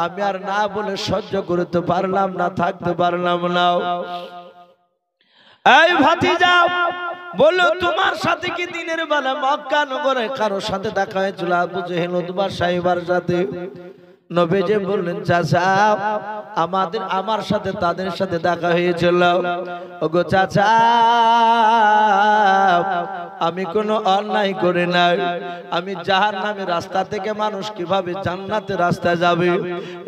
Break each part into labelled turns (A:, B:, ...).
A: আমি আর না বলে সহ্য করতে পারলাম না, থাকতে পারলাম না। এই ভাতিজা বলো, তোমার সাথে কি দিনের বেলা মক্কা নগরে কারোর সাথে দেখা হয়েছিল? আবু জেহেল উতবা সাহেবার সাথে। নবীজি বললেন, চাচা আমার সাথে তাদের সাথে দেখা হয়েছিল। ওগো চাচা, আমি কোনো অন্যায় করি নাই। আমি জাহান্নামের রাস্তা থেকে মানুষ কিভাবে জান্নাতের রাস্তায় যাবে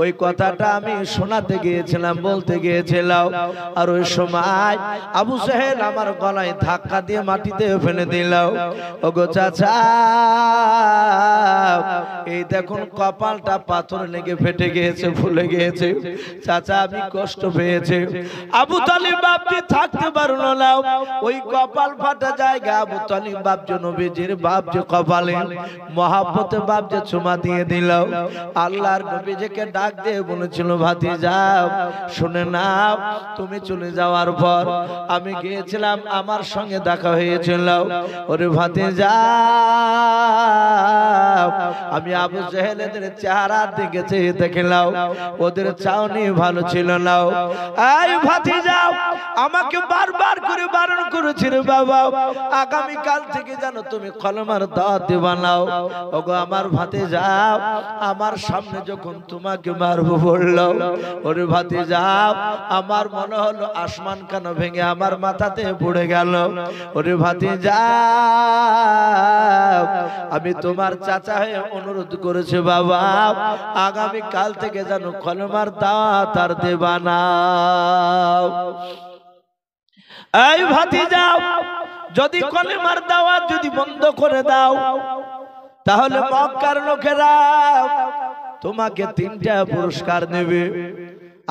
A: ওই কথাটা আমি শোনাতে গিয়েছিলাম, বলতে গিয়েছিলাম। আর ওই সময় আবু জেহেল আমার গলায় ধাক্কা দিয়ে মাটিতে ফেলে দিল। ওগো চাচা, এই দেখুন কপালটা পাথর লেগে ফেটে গিয়েছে, ফুলে গিয়েছে। চাচা আমি কষ্ট পেয়েছি। আবু তালিব বাপজি থাকতে পারলো না। ওই কপাল ফাটা জায়গা আবু তালিব বাপ যে নবীজির বাপ যে কপালে মহাব্বতে বাপ যে চুমা দিয়ে দিল। আল্লাহর নবীজিকে ডাক দিয়ে বলেছিল, ভাতিজা শুনে নাও, তুমি চলে যাওয়ার পর আমি গিয়েছিলাম, আমার সঙ্গে দেখা হয়েছিল। ওরে ভাতিজা, আমি আবু জেহেলের চেহারা দেখেছি, দেখলাম ওদের চাউনি ভালো ছিল না। এই ভাতিজা আমাকে বারবার করে বারণ করেছিল, বাবা আগামী কাল থেকে যেন তুমি কলমার দাওয়াত দিবা না। ওগো আমার ভাতিজা, আমার সামনে যখন তোমাকে মারবো বললো, ওরে ভাতিজা আমার মনে হলো আসমান কেন ভেঙে আমার মাথাতে পড়ে গেল। ওরে ভাতিজা, আমি তোমার চাচা হয়ে অনুরোধ করেছি, বাবা আগামী কাল থেকে যেন কলমার দাওয়াত আর দেবা না। এই ভাতিজা, যদি কলমার দাওয়াত যদি বন্ধ করে দাও, তাহলে মক্কার লোকেরা তোমাকে 3টা পুরস্কার দেবে।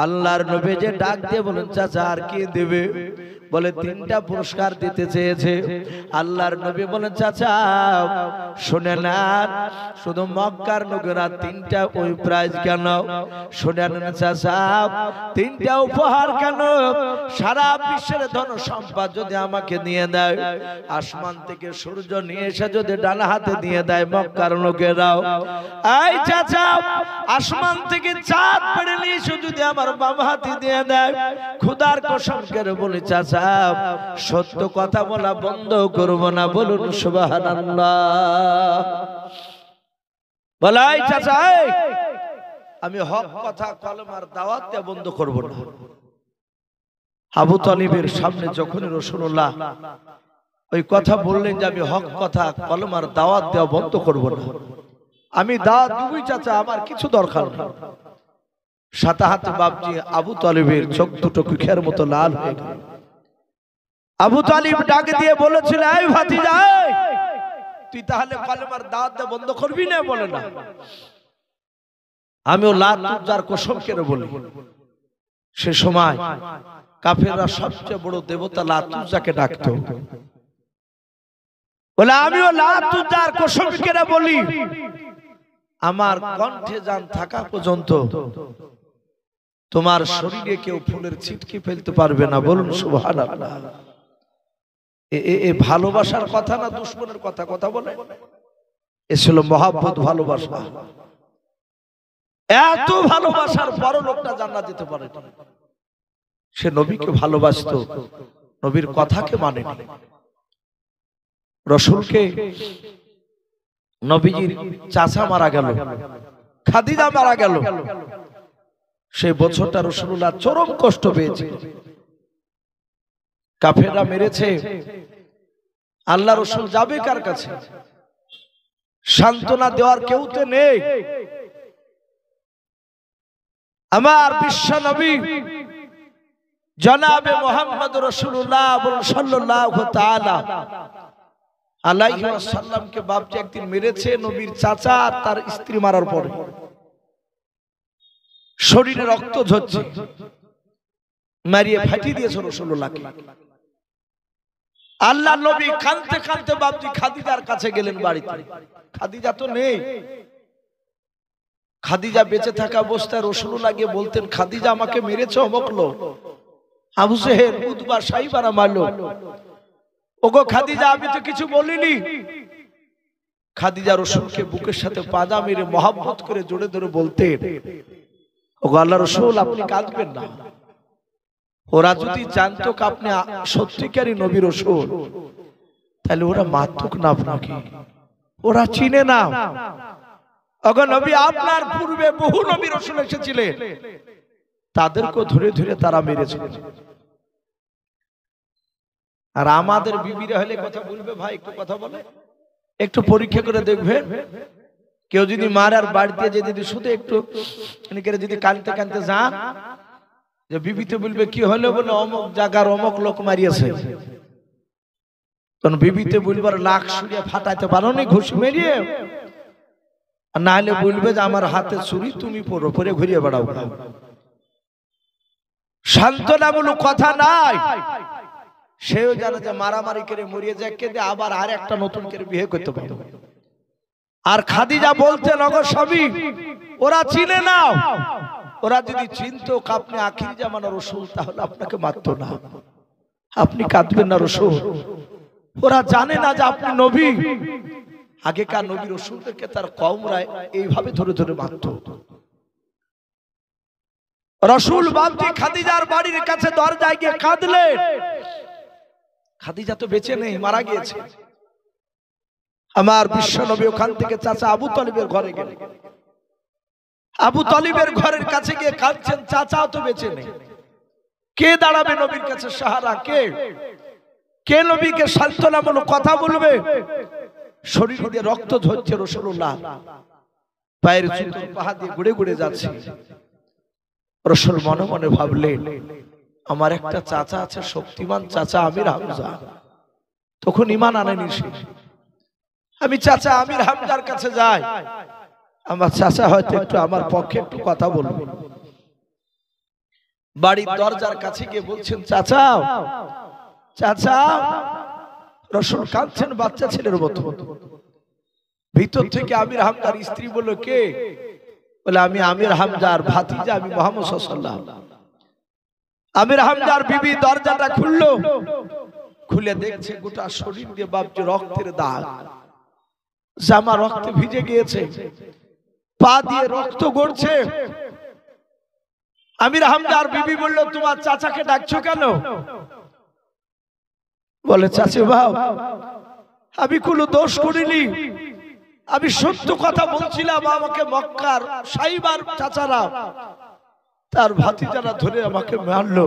A: আল্লাহর নবী যে ডাক দিয়ে বলেন, চাচা আর কি দেবে? বলে 3টা পুরস্কার দিতে চেয়েছে। আল্লাহর নবী বলেন, চাচা শুনে না, শুধু মক্কার লোকেরা 3টা ওই প্রাইজ কেন? শুনে না চাচা, 3টা উপহার কেন? সারা বিশ্বের ধন সম্পদ যদি আমাকে নিয়ে দেয়, আসমান থেকে সূর্য নিয়ে এসে যদি ডান হাতে দিয়ে দেয় মক্কার লোকেরাও, এই চাচা আসমান থেকে চাঁদ পেড়ে নিয়ে এসে যদি আমার বাম হাতে দিয়ে দেয়, খোদার কসম করে বলি চাচা সত্য কথা বলা বন্ধ করব না। বলুন সুবহানাল্লাহ। বলাই চাচা, আমি হক কথা কলমার দাওয়াত দেয়া বন্ধ করব না। আবু তালিবের সামনে যখন রাসূলুল্লাহ ওই কথা বললেন যে আমি হক কথা কলমার দাওয়াত দেওয়া বন্ধ করব না, আমি দাওয়াত দিবই চাচা, আমার কিছু দরকার নেই। সাথে হাতে বাপজি আবু তালিবের চোখ দুটো কুখের মতো লাল হয়ে গেল। আবু তালিব ডাক দিয়ে বলেছিল, এই ভাতিজা তুই তাহলে কলমার দাওয়াত দেওয়া বন্ধ করবি না? বলে না, আমিও লাত উজ্জার কসম করে বলি। সে সময় কাফেররা সবচেয়ে বড় দেবতা লাত উজ্জাকে ডাকতো। বলে আমিও লাত উজ্জার কসম করে বলি, আমার কণ্ঠে জান থাকা পর্যন্ত তোমার শরীরে কেউ ফুলের ছিটকি ফেলতে পারবে না। বলুন সুবহানাল্লাহ। এ ভালোবাসার কথা না দুশমনের কথা? কথা বলে এ ছিল মহাব্বত, ভালোবাসা। এত ভালোবাসার পর লোকটা জান্নাত যেতে পারে। সে নবীকে ভালোবাসতো, নবীর কথাকে মানে রাসূলকে। নবীজির চাচা মারা গেল, খাদিজা মারা গেল। সেই বছরটা রাসূলুল্লাহ চরম কষ্ট পেয়েছে। কাফেররা মেরেছে, আল্লাহ রাসূল যাবে কার কাছে? সান্ত্বনা দেওয়ার কেউ তো নেই। আমার বিশ্ব নবী জনাবে মুহাম্মদ রাসূলুল্লাহ সাল্লাল্লাহু তাআলা আলাইহি ওয়াসাল্লামকে বাপজি একদিন মেরেছে নবীর চাচা আর তার স্ত্রী মারার পরে। শরীরে রক্ত ঝরছে, মারিয়ে ফাটিয়ে দিয়েছে রাসূলুল্লাহকে। আল্লাহ নবী কাঁদতে কাঁদতে বাপজি খাদিজার কাছে গেলেন বাড়িতে। খাদিজা তো নেই। খাদিজা বেঁচে থাকা অবস্থায় রাসূলুল্লাহ গিয়ে বলতেন, খাদিজা আমাকে মেরেছে অমুক লোক, আবু জেহেল উতবা সাইবারা মারলো। ওগো খাদিজা আমি তো কিছু বলিনি। খাদিজা রাসূলকে বুকের সাথে পাজা মেরে মহব্বত করে জোরে ধরে বলতেন, ওগো আল্লাহর রাসূল আপনি কাঁদবেন না। ওরা যদি জানতো আপনি সত্যিকারী নবী রাসূল তাহলে ওরা মারতুক না আপনাকে, ওরা চিনে না। ওগো নবী আপনার পূর্বে বহু নবী রাসূল এসেছিলেন, তাদেরকে ধরে ধরে তারা মেরেছিল। আর আমাদের বিবিরা হলে কথা বলবে, ভাই একটু কথা বলে, একটু পরীক্ষা করে দেখবেন। কেউ যদি মার আর বাড়িতে যদি শুধু একটু যদি কানতে কানতে যান, যে বিবিতে বলবে কি হলো, বলে অমুক জায়গার অমুক লোক মারিয়েছে। তখন বিবিতে বলবার লাখ ছুরিয়ে ফাটাইতে পারো নি ঘুষি মেরিয়ে, আর না হলে বলবে যে আমার হাতে ছুরি তুমি পরে পরে ঘুরিয়ে বেড়াও। সান্ত্বনামূলক কথা নাই। সেও জানে যে মারামারি করে মরিয়ে যায়, কেঁদে আবার আর একটা নতুন করে বিয়ে করতে পারবে। আর খাদিজা বলতেন, ওগো স্বামী ওরা চিনে না, ওরা যদি চিনতো আপনি আখির জামানার রাসূল তাহলে আপনাকে মারতো না, আপনি কাঁদবেন না রাসূল। ওরা জানে না যে আপনি নবী। আগেকার নবী রাসূলদেরকে তার কওমরা এইভাবে ধরে ধরে মারতো। রাসূল বাপজি খাদিজার বাড়ির কাছে দরজায় গিয়ে কাঁদলেন। খাদিজা তো বেঁচে নেই, মারা গিয়েছে। আমার বিশ্ব নবী ওখান থেকে চাচা আবু তালিবের ঘরে গেলেন। আবু তালিবের ঘরের কাছে গিয়ে কাঁদছেন, চাচাও তো বেঁচে নেই। কে দাঁড়াবে নবীর কাছে সাহারা? কে নবীকে সান্ত্বনামূলক কথা বলবে? শরীর দিয়ে রক্ত ঝরছে, রাসূলুল্লাহ পায়ের জুতো পা দিয়ে গুড়ে গুড়ে যাচ্ছে। রাসূল মনে মনে ভাবলেন, আমার একটা চাচা আছে শক্তিমান চাচা আমির হামজা, তখন ঈমান আনেনি সে। আমি চাচা আমির হামজার কাছে যাই, আমার চাচা হয়তো একটু আমার পক্ষে একটু কথা বলবে। বাড়ির দরজার কাছে গিয়ে বলছেন, চাচা চাচা। রাসূল কাঁদছেন বাচ্চা ছেলের মতো। ভিতর থেকে আমির হামজার স্ত্রী বলল, কে? বলে আমি আমির হামজার ভাতিজা, আমি মুহাম্মদ সাল্লাল্লাহু আলাইহি ওয়াসাল্লাম। আমির হামজার বিবি দরজাটা খুললো, খুলে দেখছে গোটা শরীর দিয়ে বাপজি রক্তের দাগ, জামা রক্তে ভিজে গিয়েছে, পা দিয়ে রক্ত গড়ছে। আমির হামজার বিবি বলল, তোমার চাচাকে ডাকছো কেন? বলে, চাচি বাপ আমি কোনো দোষ করিনি, আমি সত্য কথা বলছিলাম। আমাকে মক্কার সাইবার চাচারা তার ভাতিজারা ধরে আমাকে মারলো।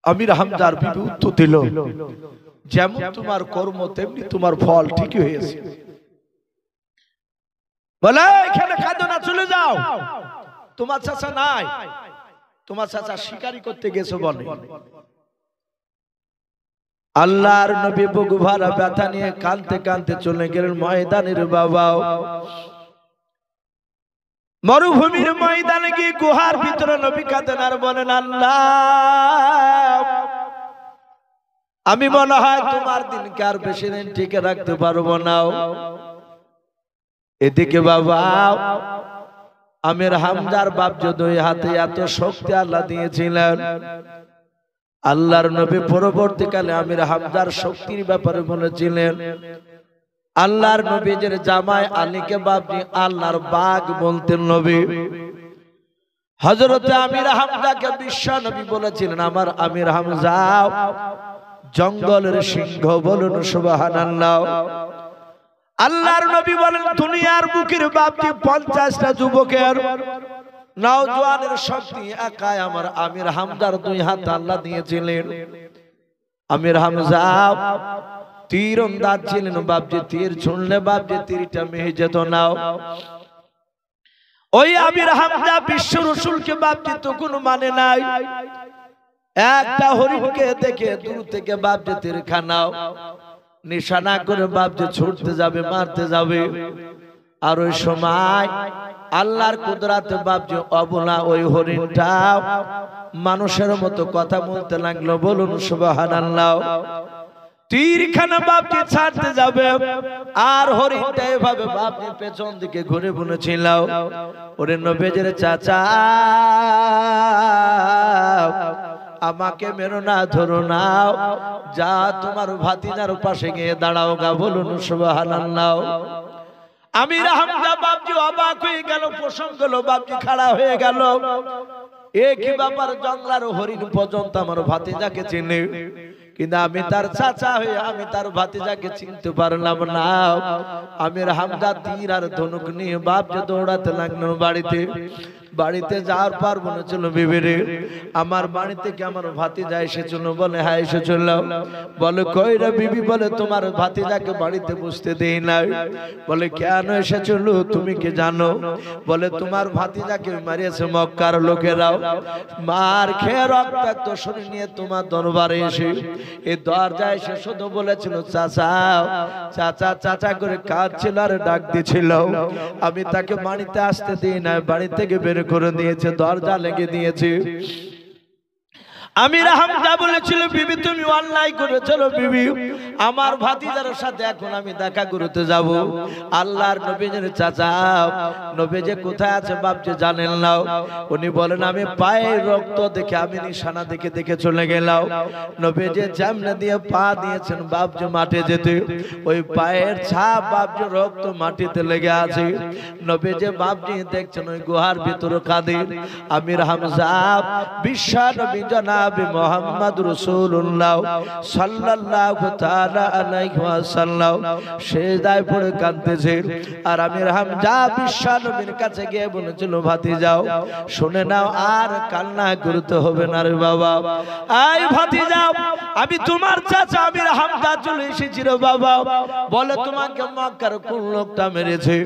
A: আমির হামজার বিবি উত্তর দিল, যেমন তোমার কর্ম তেমনি তোমার ফল ঠিকই হয়েছে। বলে, এখানে কাঁদো না, চলে যাও, তোমার চাচা নাই, তোমার চাচা শিকারি করতে গেছে বলে। আল্লাহর নবী বুক ভরা ব্যথা নিয়ে কাঁদতে কাঁদতে চলে গেলেন ময়দানের বাবা। মরুভূমির ময়দানে গিয়ে গুহার ভিতরে নবী কাঁদেন আর বলেন, আল্লাহ আমি মনে হয় তোমার দিনকে আর বেশি দিন টিকে রাখতে পারবো না। এদিকে বাবা আমির হামজার বাপ দুই হাতে এত শক্তি আল্লাহ দিয়েছিলেন। আল্লাহর নবী পরবর্তীকালে আমির হামজার শক্তির ব্যাপারে বলেছিলেন, আল্লাহর নবীর জামাই আলীকে বাপজি আল্লাহর বাঘ বলতেন নবী। হযরতে আমির হামজাকে বিশ্ব নবী বলেছিলেন, আমার আমির হামজা জঙ্গলের সিংহ, বলুন সুবহানাল্লাহ। আল্লাহর নবী বলেন, দুনিয়ার বুকের বাপজি 50টা যুবকের নওজোয়ানের শক্তি একাই আমার আমির হামজার দুই হাত আল্লাহ দিয়েছিলেন। আমির হামজা তীরন্দাজ ছিলেন বাপজি, তীর ছুঁড়লে বাপজি তীরটা মেহে যেত না। ওই আমির হামজা বিশ্ব রাসূলকে বাপজি তো কোনো মানে নাই। একটা হরিণকে দেখে দূর থেকে বাপজি তীর খানাও নিশানা করে বাপজি ছুটতে যাবে, মারতে যাবে। আর ওই সময় আল্লাহর কুদরতে বাপজি অবলা ওই হরিণটা মানুষের মতো কথা বলতে লাগলো, বলুন সুবহানাল্লাহ। তীরখানা বাপজি ছাড়তে যাবে আর হরিণটা এভাবে বাপজি পেছন দিকে ঘুরে বুনেছিল। ওরে নবীর চাচা আমাকে মেরো না, ধরো নাও, যা তোমার ভাতিজার পাশে গিয়ে দাঁড়াও গা, বলুন সুবহানাল্লাহ। আমির হামজা বাপজি অবাক হয়ে গেল, প্রসঙ্গ হলো, বাপজি খাড়া হয়ে গেল, এ কি ব্যাপার, জঙ্গলার হরিণ পর্যন্ত আমার ভাতিজাকে চিনে, কিন্তু আমি তার চাচা হয়ে আমি তার ভাতিজাকে চিনতে পারলাম না। আমির হামজা তীর আর ধনুক নিয়ে বাপজি দৌড়াতে লাগলো বাড়িতে। বাড়িতে যাওয়ার পর মনে ছিল, বিবিরে আমার বাড়িতে কি আমার ভাতিজা এসেছিল? বলে হ্যাঁ এসেছিল। বলে কই রে বিবি? বলে তোমার ভাতিজাকে বাড়িতে বসতে দেই নাই। বলে কেন এসেছিল তুমি কি জানো? বলে তোমার ভাতিজাকে মারিয়েছে মক্কার লোকেরাও, মার খেয়ে রক্তাক্ত শরীর নিয়ে তোমার দরবারে এসে এই দরজায় এসে শুধু বলেছিল চাচা চাচা চাচা করে কাঁদছিল আর ডাক দিছিল। আমি তাকে বাড়িতে আসতে দিই না, বাড়ি থেকে বের করে দিয়েছে, দরজা লেগে দিয়েছে। আমির হামজা বলেছিল, বিবি তুমি অন্যায় করেছিল, বিবি আমার ভাতিজার সাথে এখন আমি দেখা করতে যাব। আল্লাহর নবীজির চাচা নবীজি কোথায় আছে বাপজি জানেন না? উনি বলেন আমি পায়ের রক্ত দেখে, আমি নিশানা দেখে দেখে চলে গেলাম। নবীজি জামনে দিয়ে পা দিয়েছেন বাপজি মাঠে যেতে, ওই পায়ের ছাপ বাপজি রক্ত মাটিতে লেগে আছে। নবীজি বাপজি দেখছেন ওই গুহার ভিতরে কাঁদে। আমির হামজা বিশ্ব নবী জনাব মুহাম্মদ রাসূলুল্লাহ সাল্লাল্লাহু তাআলা আলাইহি ওয়াসাল্লাম সিজদায় পড়ে কাঁদতেছে। আর আমির হামজা বিশ্ব নবীর কাছে গিয়ে বলেছিল, ভাতিজাও শুনে নাও, আর কান্না করতে হবে না রে বাবা। এই ভাতিজাও, আমি তোমার চাচা আমির হামজা চলে এসেছি রে বাবা। বলে তোমাকে মক্কার কোন লোকটা মেরেছে?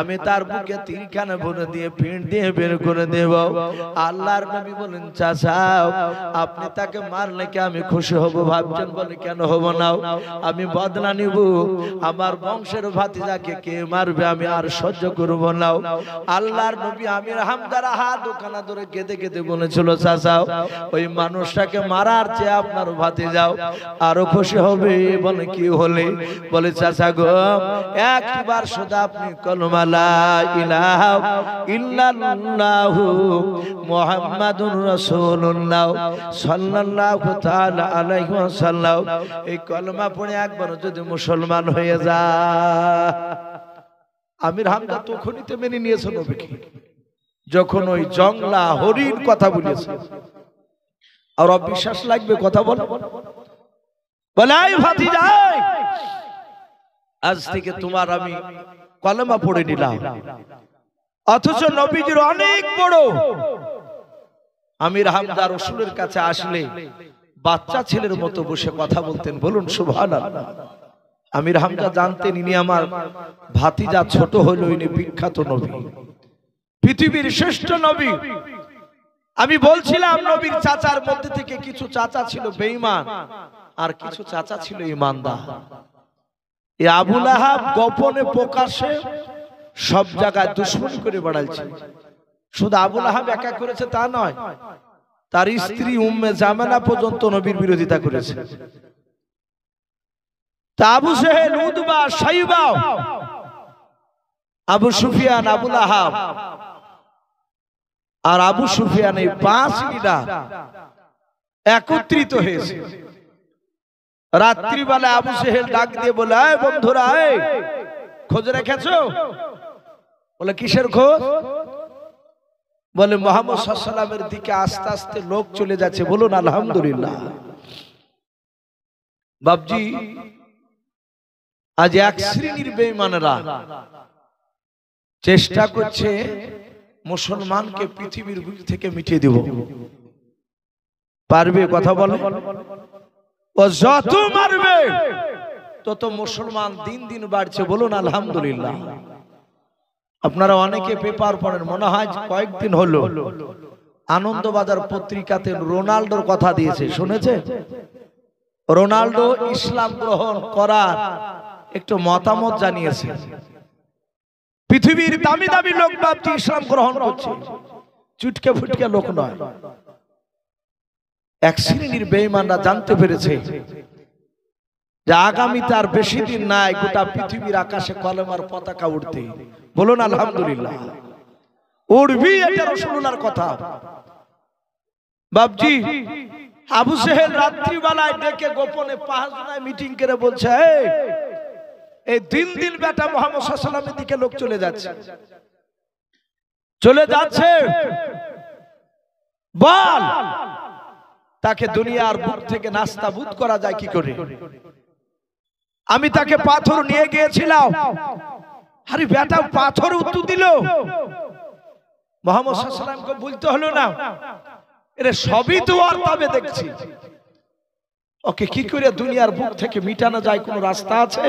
A: আমি তার বুকে তীরখানা ভরে দিয়ে পিঠ দিয়ে বের করে দেব। আল্লাহর নবী বলেন, চাচা আপনি তাকে মারলে কি আমি খুশি হব ভাবছেন? বলে কেন হব না, আমি বদলা নিব, আমার বংশের ভাতিজাকে কে মারবে আমি আর সহ্য করব না। আল্লাহর নবী আমির হামজার হাত দোকানা ধরে কেঁদে কেঁদে বলেছিল, চাচা ওই মানুষটাকে মারার চেয়ে আপনার ভাতিজাও আরো খুশি হবে। বলে কি হলে? বলে চাচা গো, একবার শুধু আপনি কলমা লা ইলাহা ইল্লাল্লাহু মুহাম্মাদুর রাসূলুল্লাহ সাল্লাল্লাহু তাআলা আলাইহি ওয়াসাল্লাম এই কলমা পড়ে একবার যদি মুসলমান হয়ে যায়। আমির হামজা তখনই মেনে নিয়েছে নবীকে, যখন ওই জংলা হরিণ কথা বলেছে। আর অবিশ্বাস লাগবে কথা বলে, বলে এই ভাতিজা আজ থেকে তোমার আমি কলমা পড়ে নিলাম। অথচ নবীজির অনেক বড়। আমির হামজা রাসূলের কাছে আসলে বাচ্চা ছেলের মতো বসে কথা বলতেন, বলুন সুবহানাল্লাহ। আমির হামজা জানতেন ইনি আমার ভাতিজা, ছোট হলো ইনি বিখ্যাত নবী, পৃথিবীর শ্রেষ্ঠ নবী। আমি বলছিলাম নবীর চাচার মধ্যে থেকে কিছু চাচা ছিল বেঈমান আর কিছু চাচা ছিল ঈমানদার। এই আবু লাহাব গোপনে প্রকাশ্যে সব জায়গায় দুশমনি করে বেড়াচ্ছে। শুধু আবু লাহাব একা করেছে তা নয়, তার স্ত্রী উম্মে জামানা পর্যন্ত নবীর বিরোধিতা করেছে। তা আবু জেহেল, উতবা, শাইবা, আবু সুফিয়ান, আবু লাহাব আর আবু সুফিয়ান এই পাঁচ লিডার একত্রিত হয়েছে। রাত্রিবেলা আবু জেহেল ডাক দিয়ে বলে, এই বন্ধুরা, এই খোঁজ রেখেছো? বলে কিসের খোঁজ? বলে মুহাম্মদ সাল্লাল্লাহু আলাইহি ওয়াসাল্লামের দিকে আস্তে আস্তে লোক চলে যাচ্ছে, বলুন আলহামদুলিল্লাহ। বাবজি আজ এক শ্রেণীর বেঈমানরা চেষ্টা করছে মুসলমানকে পৃথিবীর বুক থেকে মিটিয়ে দেব। পারবে? কথা বলো। ও যত মারবে তত মুসলমান দিন দিন বাড়ছে, বলুন আলহামদুলিল্লাহ। আপনারা অনেকে পেপার পড়েন, মনে হয় কয়েকদিন হলো আনন্দবাজার পত্রিকাতে রোনাল্ডোর কথা দিয়েছে, শুনেছে? রোনাল্ডো ইসলাম গ্রহণ করার একটু মতামত জানিয়েছে। পৃথিবীর দামি দামি লোক ভাবছে ইসলাম গ্রহণ করছে, চুটকে ফুটকে লোক নয়। এক শ্রেণীর বেঈমানরা জানতে পেরেছে যে আগামীতে আর বেশি দিন নাই গোটা পৃথিবীর আকাশে কলেমার পতাকা উঠতে, বলুন আলহামদুলিল্লাহ। উঠবি, এটা রাসূলুল্লাহর কথা। বাবজি আবু জেহেল রাত্রিবেলায় ডেকে গোপনে 5 জনায় মিটিং করে বলছে, এই দিন দিন বেটা মুহাম্মদ সাল্লাল্লাহু আলাইহি ওয়াসাল্লামের দিকে লোক চলে যাচ্ছে, বল তাকে দুনিয়ার বুক থেকে নাস্তাবুদ করা যায় কি করে? আমি তাকে পাথর নিয়ে গিয়েছিলাম, আরে বেটা পাথর উত্তর দিল। মুহাম্মদ সাল্লাল্লাহু আলাইহি ওয়াসাল্লামকে বলতে হলো না, এরে সবই তো আর তবে দেখছি, ওকে কি করে দুনিয়ার বুক থেকে মিটানো যায়, কোন রাস্তা আছে?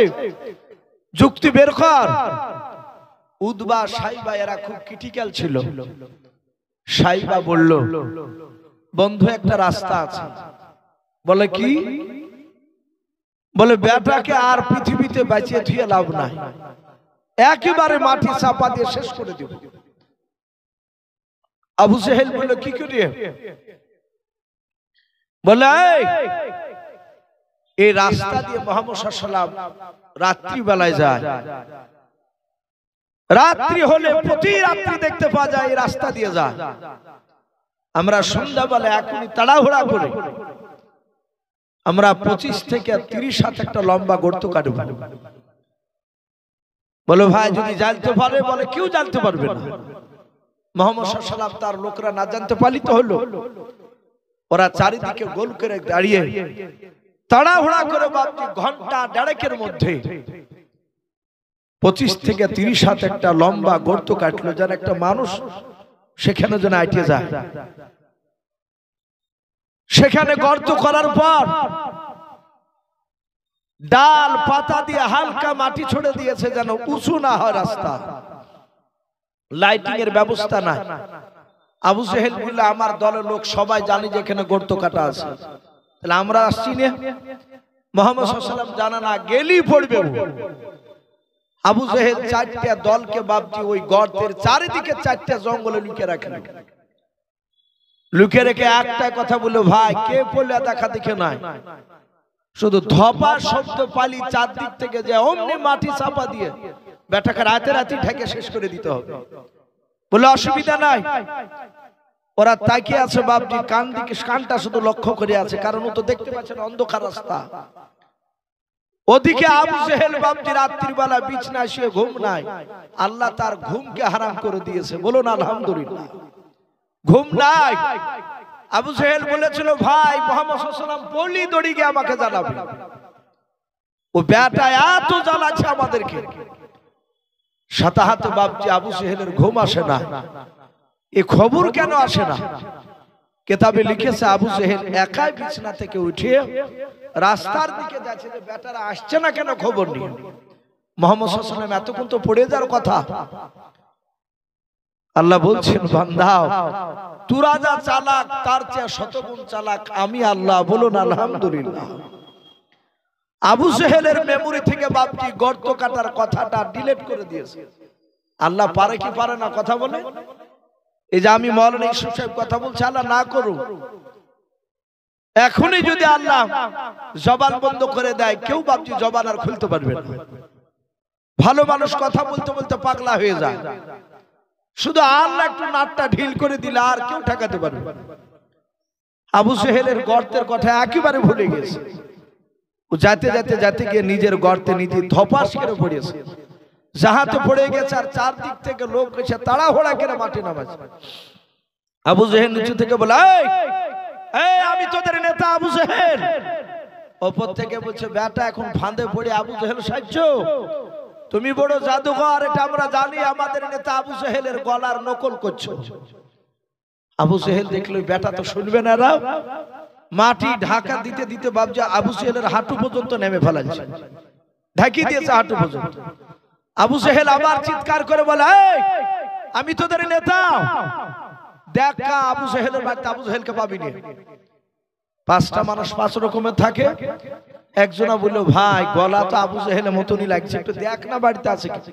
A: যুক্তি বের কর। উদবা সাইবা এরা খুব ক্রিটিক্যাল ছিল। সাইবা বলল, বন্ধু একটা রাস্তা আছে। বলে কি? বলে বেটাকে আর পৃথিবীতে বাঁচিয়ে থুয়ে লাভ নাই, একেবারে মাটি চাপা দিয়ে শেষ করে দেব। আবু জেহেল বলল, কি করিয়ে? বলে এই রাস্তা দিয়ে মুহাম্মদ সাল্লাল্লাহু আলাইহি ওয়াসাল্লাম রাত্রি বেলায় যায়, রাত্রি হলে প্রতি রাত্রি দেখতে পাওয়া যায় এই রাস্তা দিয়ে যায়। আমরা সন্ধ্যাবেলা এখনই তাড়াহুড়া করে আমরা 25 থেকে 30 হাত একটা লম্বা গর্ত কাটব। বলো ভাই যদি জানতে পারে, বলে কেউ জানতে পারবে না। মুহাম্মদ সাল্লাল্লাহু আলাইহি ওয়াসাল্লাম তার লোকরা না জানতে পারলে তো হলো। ওরা চারিদিকে গোল করে দাঁড়িয়ে তাড়াহুড়া করে বাপজি ঘন্টা দেড়েকের মধ্যে 25 থেকে 30 হাত একটা লম্বা গর্ত কাটলো, যেন একটা মানুষ সেখানে যেন আইটে যায়। সেখানে গর্ত করার পর ডাল পাতা দিয়ে হালকা মাটি ছড়ে দিয়েছে যেন উঁচু না হয় রাস্তা। লাইটিং এর ব্যবস্থা নাই। আবু জেহেল বলল, আমার দলের লোক সবাই জানে যে এখানে গর্ত কাটা আছে, তাহলে আমরা আসছি না। মুহাম্মদ সাল্লাল্লাহু আলাইহি ওয়াসাল্লাম জানা না গেলি পড়বে। আবু জেহেল 4টা দলকে বাপজি ওই গর্তের চারিদিকে 4টা জঙ্গলে লুকিয়ে রাখলেন। লুকিয়ে রেখে একটা কথা বললো, ভাই কে পড়লে দেখা দেখে নাই, শুধু ধপা শব্দ পালি চারদিক থেকে যে অমনি মাটি চাপা দিয়ে বেটাকে রাতে রাতে ঢেকে শেষ করে দিতে হবে। বলে অসুবিধা নাই। ওরা তাকিয়ে আছে বাপজি, কান দিকে কানটা শুধু লক্ষ্য করে আছে, কারণ ও তো দেখতে পাচ্ছেন অন্ধকার রাস্তা। ওদিকে আবু জেহেল বাপজি রাত্রির বেলা বিছানায় শুয়ে ঘুম নাই, আল্লাহ তার ঘুমকে হারাম করে দিয়েছে। বলুন আলহামদুলিল্লাহ। ঘুম নাই। আবু জেহেল বলেছিল, ভাই মুহাম্মদ সাল্লাল্লাহু আলাইহি ওয়াসাল্লাম পল্লী দড়ি গিয়ে আমাকে জানাবে। ও বেটা এত জ্বালাচ্ছে আমাদেরকে। সাতাহাতে বাপজি আবু জেহেলের ঘুম আসে না। এ খবর কেন আসে না? কিতাবে লিখেছে আবু জেহেল একাই বিছানা থেকে উঠে রাস্তার দিকে যাচ্ছে, যে বেটারা আসছে না কেন খবর নিয়ে। মুহাম্মদ সাল্লাল্লাহু আলাইহি ওয়াসাল্লাম এতক্ষণ তো পড়ে যাওয়ার কথা। আল্লাহ বলছেন, বান্দা তোরা যা চালাক তার চেয়ে শতগুণ চালাক আমি আল্লাহ। বলুন আলহামদুলিল্লাহ। আবু জেহেলের মেমোরি থেকে বাপজি গর্ত কাটার কথাটা ডিলিট করে দিয়েছে। আল্লাহ পারে কি পারে না কথা বলে? এই যে আমি মাওলানা ইউসুফ সাহেব কথা বলছি, আল্লাহ না করুক, এখনই যদি আল্লাহ জবান বন্ধ করে দেয়, কেউ বাপজি জবান আর খুলতে পারবে না। ভালো মানুষ কথা বলতে বলতে পাগলা হয়ে যায়, শুধু আল্লাহ একটু নাটটা ঢিল করে দিলে আর কেউ ঠেকাতে পারবে না। আবু জেহেলের গর্তের কথা একেবারে ভুলে গেছে। ও যাতে যাতে যাতে গিয়ে নিজের গর্তে নিজে ধপাস করে পড়েছে, জাহাতে পড়ে গেছে। আর চারদিক থেকে লোক এসে তাড়াহুড়া করে মাঠে নামাচ্ছে। আবু জেহেল নিচু থেকে বলে, এই আমি তোদের নেতা আবু জেহেল। ওপর থেকে বলছে, বেটা এখন ফাঁদে পড়ে আবু জেহেল সাহায্য, তুমি বড় জাদুঘর, এটা আমরা জানি, আমাদের নেতা আবু জেহেলের গলার নকল করছো। আবু জেহেল দেখলো বেটা তো শুনবে না, মাটি ঢাকা দিতে দিতে বাপজি আবু জেহেলের হাঁটু পর্যন্ত নেমে ফেলাচ্ছে, ঢাকিয়ে দিয়েছে হাঁটু পর্যন্ত। আবু জেহেল আবার চিৎকার করে বলে, আমি তোদের নেতা। দেখা আবু জেহেলের বাড়িতে আবু জেহেলকে পাবি না। 5টা মানুষ 5 রকমের থাকে। একজনা বললো, ভাই গলা তো আবু জেহেলের মতনই লাগছে, একটু দেখ না বাড়িতে আছে কি।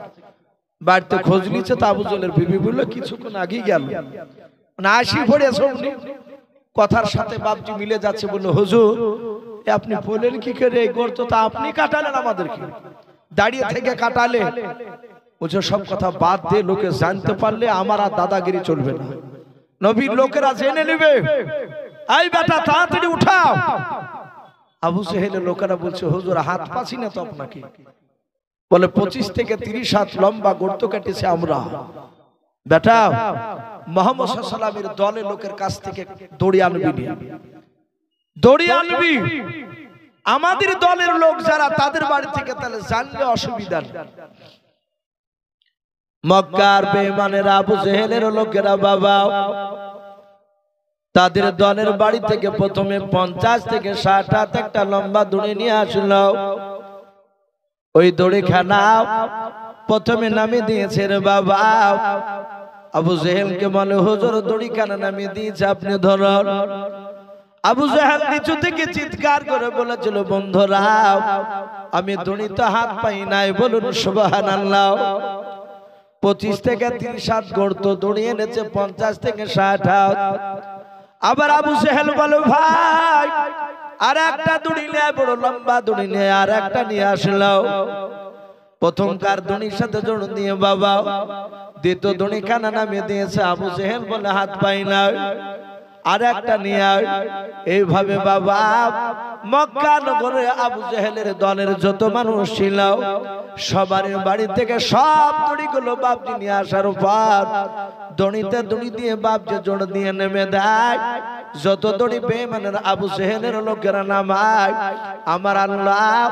A: বাড়িতে খোঁজ নিচ্ছে তো আবু জেহেলের বিবি বললো, কিছুক্ষণ আগেই গেল, না আসি পড়েছে। কথার সাথে বাপজি মিলে যাচ্ছে। বললো, হুজুর আপনি বলেন কি করে, এই গর্ত তো আপনি কাটালেন, আমাদেরকে দাঁড়িয়ে থেকে কাটালে। বলছে, সব কথা বাদ দিয়ে লোকে জানতে পারলে আমার আর দাদাগিরি চলবে না, নবীর লোকেরা জেনে নেবে এই বেটা তাড়াতাড়ি উঠাও। আবু জেহেলের লোকেরা বলছে হুজুর হাত পাচ্ছি না তো আপনাকে। বলে 25 থেকে 30 হাত লম্বা গর্ত কেটেছে আমরা। বেটা মুহাম্মদ সাল্লাল্লাহু আলাইহি ওয়াসাল্লামের দলের লোকের কাছ থেকে দড়ি আনবি, দড়ি আনবি। আমাদের দলের লোক যারা তাদের বাড়ি থেকে তাহলে জানলে অসুবিধা নেই। মক্কার বেঈমানেরা আবু জেহেলের লোকেরা বাবা তাদের দলের বাড়ি থেকে প্রথমে 50 থেকে 60 হাত একটা লম্বা দড়ি নিয়ে আসলো। ওই দড়ি খানা প্রথমে নামিয়ে দিয়েছে রে বাবা। আবু জেহেলকে বলে হুজুর দড়ি খানা নামিয়ে দিয়েছে, আপনি ধরুন। আবু জেহেল নিচু থেকে চিৎকার করে বলেছিল বন্ধুরা আমি দড়িতে হাত পাই নাই, বলুন সুবহানাল্লাহ। 25 থেকে 30 হাত গর্ত দড়ি এনেছে, 50 থেকে 60 হাত। আবার আবু জেহেল বলে ভাই আর একটা দড়ি নিয়ে, বড় লম্বা দড়ি নিয়ে আর একটা নিয়ে আসলো। প্রথমকার দড়ির সাথে জোড় দিয়ে বাবা দ্বিতীয় দড়ি খানা নামিয়ে দিয়েছে। আবু জেহেল বলে হাত পাই না, আর একটা নিয়ে। এইভাবে বাবা মক্কা নগরে আবু জেহেলের দলের যত মানুষ ছিল সবার বাড়ি থেকে সব দড়িগুলো বাপজি নিয়ে আসার পর দড়িতে দড়ি দিয়ে বাপজি জোড় দিয়ে নেমে দেয়। যত দড়ি বেঈমানের আবু জেহেলের লোকেরা নামায় আমার আল্লাহ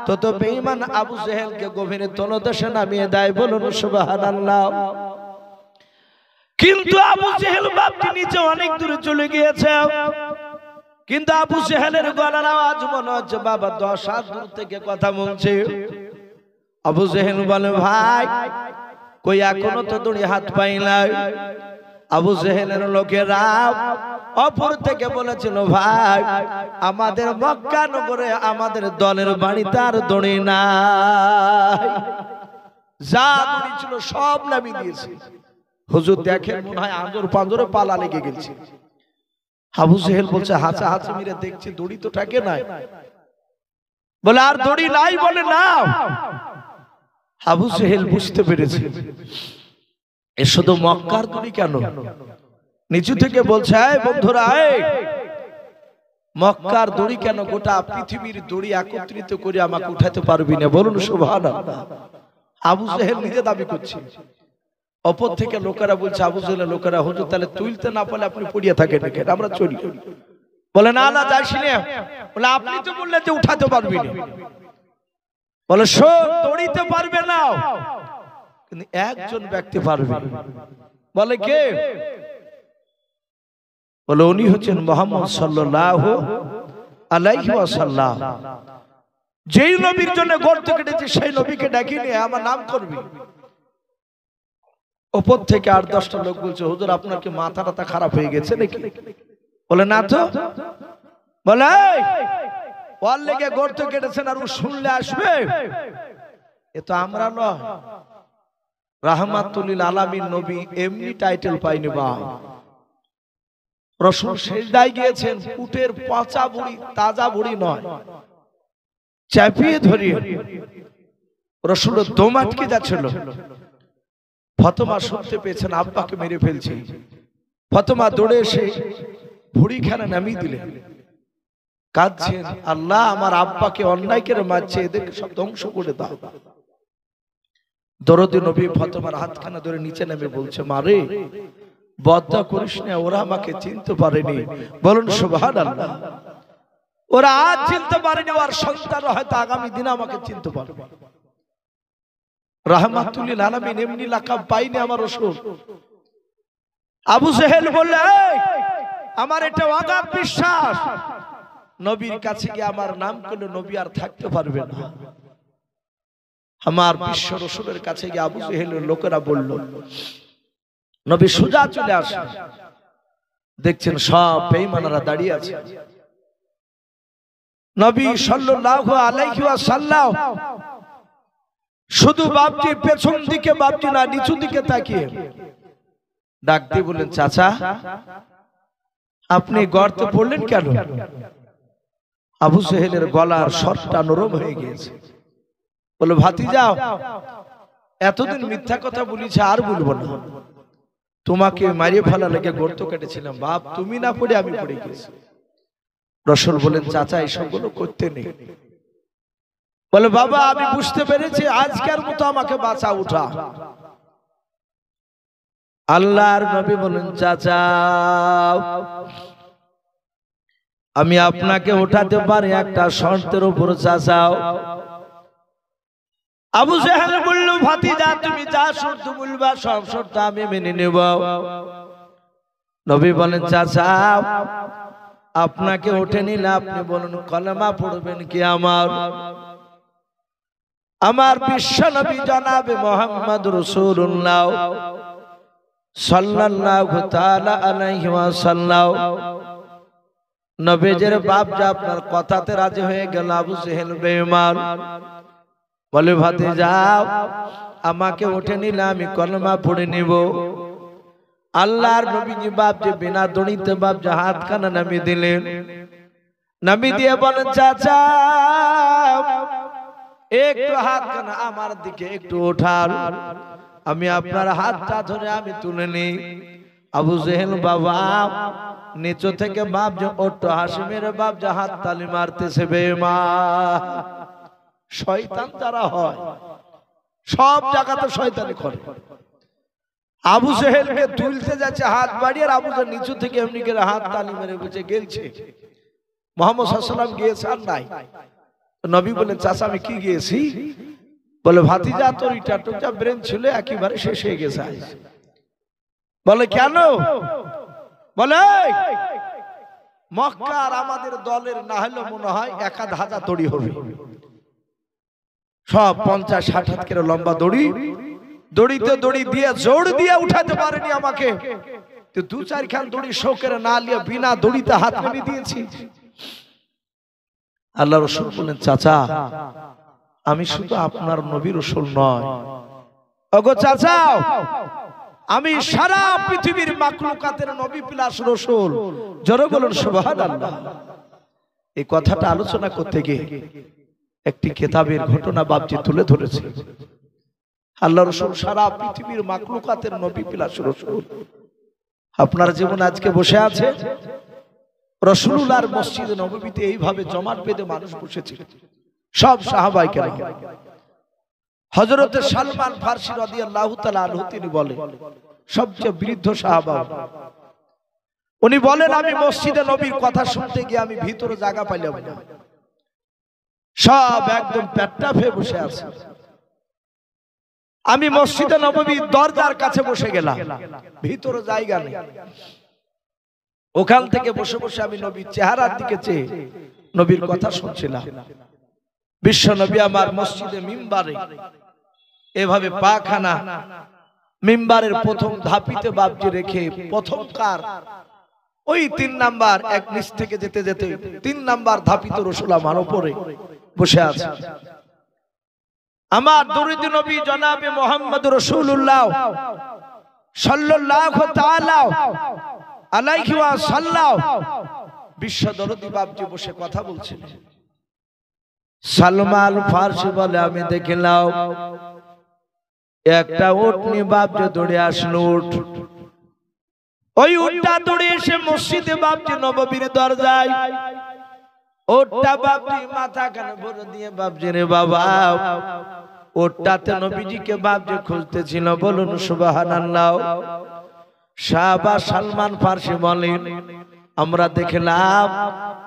A: তত বেঈমান আবু জেহেলকে গভীরে তলদেশে নামিয়ে দেয়, বলুন সুবহানাল্লাহ। কিন্তু আবু জেহেল বাপটি নিচে অনেক দূরে চলে গিয়েছে, কিন্তু আবু জেহেলের গলার আওয়াজ মনে হচ্ছে বাবা 10 হাত দূর থেকে কথা বলছে। আবু জেহেল বলে ভাই কই এখনো তো দড়ি হাত পাই নাই। আবু জেহেলের লোকেরা অপর থেকে বলেছিল ভাই আমাদের মক্কা নগরে আমাদের দলের বাড়িতে আর দড়ি নাই, যা দড়ি ছিল সব নামিয়ে দিয়েছে। হুজুর দেখেন মনে হয় আঁজর পাঁজরে পালা লেগে গেছে। আবু জেহেল বলছে হাঁচা হাঁচি মেরে দেখছি দড়ি তো থাকে নাই। বলে আর দড়ি নাই, বলে না। আবু জেহেল বুঝতে পেরেছে এ শুধু মক্কার দড়ি কেন। নিচু থেকে বলছে এই বন্ধুরা মক্কার দড়ি কেন, গোটা পৃথিবীর দড়ি একত্রিত করে আমাকে উঠাতে পারবি না, বলুন সুবহানাল্লাহ। আবু জেহেল নিজে দাবি করছে। অপর থেকে লোকেরা বলছে আবু জেহেলের লোকেরা হুজুর তাহলে তুলতে না পারলে আপনি পড়িয়া থাকেন আমরা চলি। বলে না না যাইস না। বলে আপনি তো বললেন যে উঠাতে পারবি না। বলে শোন দড়িতে পারবে না, কিন্তু একজন ব্যক্তি পারবে। বলে কে? বলে উনি হচ্ছেন মুহাম্মদ সাল্লাল্লাহু আলাইহি ওয়াসাল্লাম। যেই নবীর জন্য গর্ত কেটেছে সেই নবীকে ডাকি নিয়ে আমার নাম করবি। উপর থেকে 8-10টা লোক বলছে হুজুর আপনার কি মাথা টাথা খারাপ হয়ে গেছে নাকি? বলে না তো। বলে ওর লেগে গর্ত কেটেছেন আর ও শুনলে আসবে? এ তো আমরা নয়, রাহমাতুল লিল আলামিন নবী এমনি টাইটেল পাইনি। বা রাসূল সেজদায় গিয়েছেন, উটের পচা বুড়ি তাজা বুড়ি নয়, চাপিয়ে ধরিয়ে রাসূল দম আটকে যাচ্ছিল। ফাতেমা শুনতে পেয়েছেন আব্বাকে মেরে ফেলছে। ফাতেমা দৌড়ে এসে ভুড়িখানা নামিয়ে দিলেন, কাঁদছেন আল্লাহ আমার আব্বাকে অন্যায় করে মারছে, এদেরকে সব ধ্বংস করে দাও। দরদি নবী ফাতেমার হাতখানা ধরে নিচে নেমে বলছে মারে বদদোয়া করিস না, ওরা আমাকে চিনতে পারেনি, বলুন সুবহানাল্লাহ। ওরা আজ চিনতে পারেনি, ওর সন্তান হয়তো আগামী দিনে আমাকে চিনতে পারবে। রাহমাতুল লিল আলামিন এমনি লাকাব পাইনি আমার রাসূল। আবু জেহেল বলল আমার এটা অগাধ বিশ্বাস, নবীর কাছে গিয়ে আমার নাম করলে নবী আর থাকতে পারবে না। আমার বিশ্ব রাসূলের কাছে গিয়ে আবু জেহেলের লোকেরা বলল নবী সোজা চলে আসে, দেখছেন সব বেঈমানরা দাঁড়িয়ে আছে। নবী সাল্লাল্লাহু আলাইহি ওয়াসাল্লাম শুধু বাপজি পেছন দিকে বাপজি না নিচু দিকে তাকিয়ে ডাক দিয়ে বললেন চাচা আপনি গর্তে পড়লেন কেন? আবু জেহেলের গলার স্বরটা নরম হয়ে গিয়েছে। বলে ভাতিজা এতদিন মিথ্যা কথা বলেছে আর বলবো না, তোমাকে মারিয়ে ফেলা লেগে গর্ত কেটেছিলাম, বাপ তুমি না পড়ে আমি পড়ে গেছি। রসুল বলেন চাচা এসবগুলো করতে নেই। বলে বাবা আমি বুঝতে পেরেছি, আজকের মতো আমাকে বাঁচা উঠা। আল্লাহর নবী বলেন চাচা আমি আপনাকে উঠাতে পারি একটা শর্তের উপর চাচা। আবু জেহেল বলল ভাতিজা তুমি যা শর্ত বলবা সব শর্ত আমি মেনে নেব। নবী বলেন চাচা আপনাকে উঠে নিলে আপনি বলুন কলেমা পড়বেন কি? আমার বিশ্ব নবী জনাবে মুহাম্মদ রাসূলুল্লাহ সাল্লাল্লাহু তাআলা আলাইহি ওয়াসাল্লাম নবীজির বাপ যা আপনার কথাতে রাজি হয়ে গেল। আবু জেহেল বেঈমান বলে ভাতিজা আমাকে উঠে নিলে আমি কলেমা পড়ে নিব। আল্লাহর নবীজি বাপ যে বিনা দড়িতে বাপ যে হাত খানা নামি দিলেন, নামি দিয়ে বলেন চাচা একটু হাত খানা আমার দিকে একটু ওঠান, আমি আপনার হাতটা ধরে আমি তুলে নিই। আবু জেহেল বাবা নিচু থেকে বাপ যে ওঠো হাসিমের বাপ যে হাত তালি মারতেছে। বেঈমান শয়তান যারা হয় সব জায়গাতে শয়তানি করে। আবু জেহেলকে তুলতে যাচ্ছে হাত বাড়িয়ে, আর আবু জেহেল নিচু থেকে এমনি করে হাত তালি মেরে বুঝে গেলছে। মুহাম্মদ সাল্লাল্লাহু আলাইহি ওয়াসাল্লাম গিয়েছে আর নাই। নবী বলেন চাচা আমি কি গিয়েছি? বলে ভাতিজা তোর ইটাটুকটা ব্রেন ছিল একেবারে শেষ হয়ে গেছে। বলে কেন? বলে মক্কার আমাদের দলের না হলে মনে হয় 1000 দড়ি হবে, সব 50-60 হাত করে লম্বা দড়ি, দড়িতে দড়ি দিয়ে জোর দিয়ে উঠাতে পারেনি আমাকে। তো 2-4 খান দড়ি শোকের না লিয়ে বিনা দড়িতে হাত মেরে দিয়েছি। আল্লাহ রাসূল বলেন চাচা আমি শুধু আপনার নবী রাসূল নয়, ওগো চাচা আমি সারা পৃথিবীর মাখলুকাতের নবী প্লাস রাসূল। জোরে বলুন সুবহানাল্লাহ। এই কথাটা আলোচনা করতে গিয়ে একটি কিতাবের ঘটনা বাপজি তুলে ধরেছে। আল্লাহ রাসূল সারা পৃথিবীর মাখলুকাতের নবী প্লাস রাসূল। আপনার জীবন আজকে বসে আছে রাসূলুল্লাহর মসজিদে নববীতে এইভাবে জমাট বেঁধে মানুষ বসেছিল, সব সাহাবায়ে কেরাম। হযরত সালমান ফারসি রাদিয়াল্লাহু তাআলা আনহু তিনি বলেন সবচেয়ে বৃদ্ধ সাহাবা, উনি বলেন আমি মসজিদে নবীর কথা শুনতে গিয়ে আমি ভিতরে জায়গা পাইলাম না, সব একদম পেটটা ফে বসে আছে। আমি মসজিদে নববীর দরজার কাছে বসে গেলাম, ভিতরে জায়গা নেই। ওখান থেকে বসে বসে আমি নবীর চেহারার দিকে চেয়ে নবীর কথা শুনছিলাম। বিশ্ব নবী আমার মসজিদে মিম্বারে এভাবে পাখানা মিম্বারের প্রথম ধাপিতে বাপজি রেখে প্রথমকার ওই 3 নাম্বার এক নিচ থেকে যেতে যেতে 3 নাম্বার ধাপিতে রাসূল আমার উপরে বসে আছে। আমার দরুদ নবী জনাবে মুহাম্মদ রাসূলুল্লাহ সাল্লাল্লাহু তাআলা আলাইহি ওয়াসাল্লাম বিশ্ব দরদি বাপজি বসে কথা বলছেন। সালমান ফারসি বলে আমি দেখলাম একটা উট নিয়ে বাপজি দৌড়ে আসলো। উট ওই উটটা দৌড়ে এসে মসজিদে বাপজি নববীর দরজায়, উটটা বাপজি মাথা কানে ভরে দিয়ে বাপজি রে বাবা উটটাতে নবীজিকে বাপজি খুঁজতেছিল। বলুন সুবহানাল্লাহ। সাহাবা সালমান ফারসি বলেন আমরা দেখলাম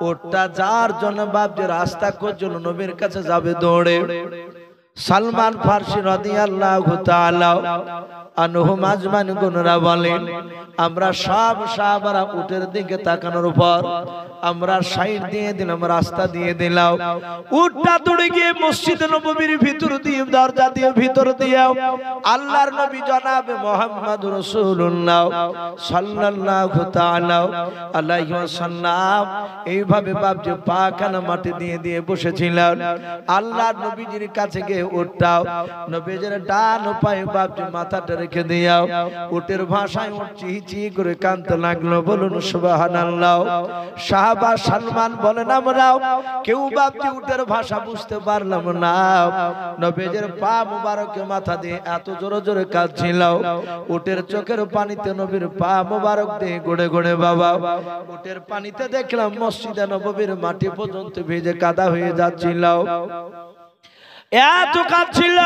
A: ওটা যার জন্য বাপজি রাস্তা খুঁজছিল নবীর কাছে যাবে দৌড়ে। সালমান ফারসি রাদিয়াল্লাহু তাআলা আনহু মাজমান গুনরা বলেন আমরা সব সাহাবারা উটের দিকে তাকানোর পর আমরা সাইড দিয়ে দিলাম, রাস্তা দিয়ে দিলাম। উটটা দৌড়ে গিয়ে মসজিদ নববীর ভিতর দিয়ে দরজা দিয়ে ভিতর দিয়ে আল্লাহর নবী জনাবে মুহাম্মদ রাসূলুল্লাহ সাল্লাল্লাহু তাআলা আলাইহি ওয়াসাল্লাম এইভাবে বাপজি পাখানা মাটি দিয়ে দিয়ে বসেছিলেন। আল্লাহর নবীজির কাছে গিয়ে উটটাও নবীজির ডান পায়ে বাপজি মাথাটা রেখে দিয়াও উটের ভাষায় উট চিহি চিহি করে কাঁদতে লাগলো। বলুন সুবহানাল্লাহ। সাহাবা সালমান বলেন আমরাও কেউ ভাবছি উটের ভাষা বুঝতে পারলাম না। নবীজির পা মুবারকে মাথা দিয়ে এত জোরে জোরে কাঁদছিল, উটের চোখের পানিতে নবীর পা মুবারক দিয়ে গড়ে গড়ে বাবা উটের পানিতে দেখলাম মসজিদে নববীর মাটি পর্যন্ত ভিজে কাদা হয়ে যাচ্ছিল। এত কাঁদছিল।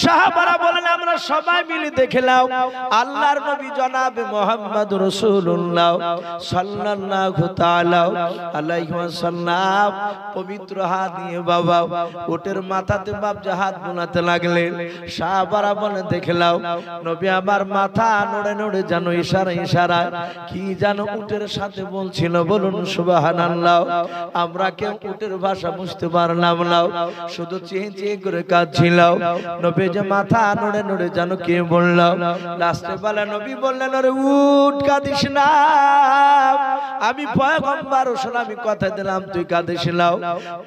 A: সাহাবারা বলেন আমরা সবাই মিলে দেখলাম আল্লাহর নবী জনাবে মুহাম্মদ রাসূলুল্লাহ সাল্লাল্লাহু তাআলা আলাইহি ওয়াসাল্লাম পবিত্র হাত দিয়ে বাবা উটের মাথাতে বাপ হাত বোলাতে লাগলেন। সাহাবারা বলেন দেখলাম নবী আমার মাথা নড়ে নড়ে যেন ইশারায় ইশারায় কি যেন উটের সাথে বলছিল। বলুন সুবহানাল্লাহ। আমরা কেউ উটের ভাষা বুঝতে পারলাম না, শুধু চেয়ে করে কাঁদছিল। নবী যে মাথা নড়ে নড়ে যেন কে বলল। লাস্টে বেলা নবী বললেন আরে উঠ কাঁদিস না, আমি পয়গম্বর রাসূল আমি কথা দিলাম তুই কাঁদিস না।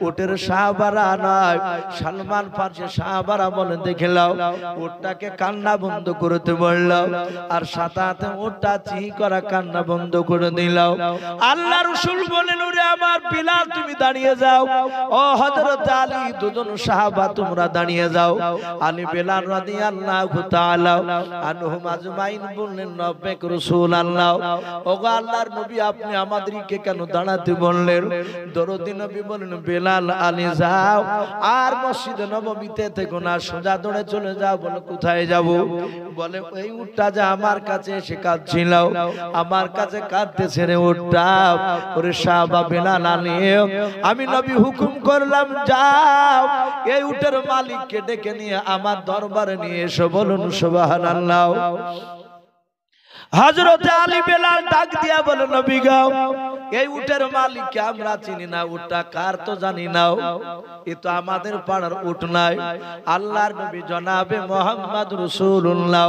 A: উটের সাহাবারা নয় সালমান ফারসি সাহাবারা বলে দেখলাম উটটাকে কান্না বন্ধ করতে বলল, আর সাথে সাথে উটটা চিহি করা কান্না বন্ধ করে দিল। আল্লাহ রাসূল বলেন ওরে আমার বিলাল তুমি দাঁড়িয়ে যাও, ও হযরত আলী দুজন সাহাবা তোমরা দাঁড়িয়ে যাও। আলী বেলাল রাদিয়াল্লাহু তাআলা আনহুম আজমাইন বললেন লব্বাইক রাসূলুল্লাহ, ওগো আল্লাহর নবী আপনি আমাদেরকে কেন দাঁড়াতে বললেন? দরদি নবী বলেন বেলাল আলী যাও আর মসজিদে নববীতে থেকো না, সোজা দৌড়ে চলে যাও। বলে কোথায় যাব? বলে এই উটটা যে আমার কাছে এসে কাঁদছিল, আমার কাছে কাঁদতেছে রে উটটা। ওরে সাহাবা বেলাল আলী আমি নবী হুকুম করলাম যাও এই উটের মালিককে ডেকে নিয়ে আমার দরবারে নিয়ে এসো। বলুন সুবহানাল্লাহ। হযরত আলী বেলাল ডাক দিয়া বলে নবী গো এই উটের মালিককে আমরা চিনি না, উটটা কার তো জানি না, এ তো আমাদের পাড়ার উট নাই। আল্লাহর নবী জনাবে মুহাম্মদ রাসূলুল্লাহ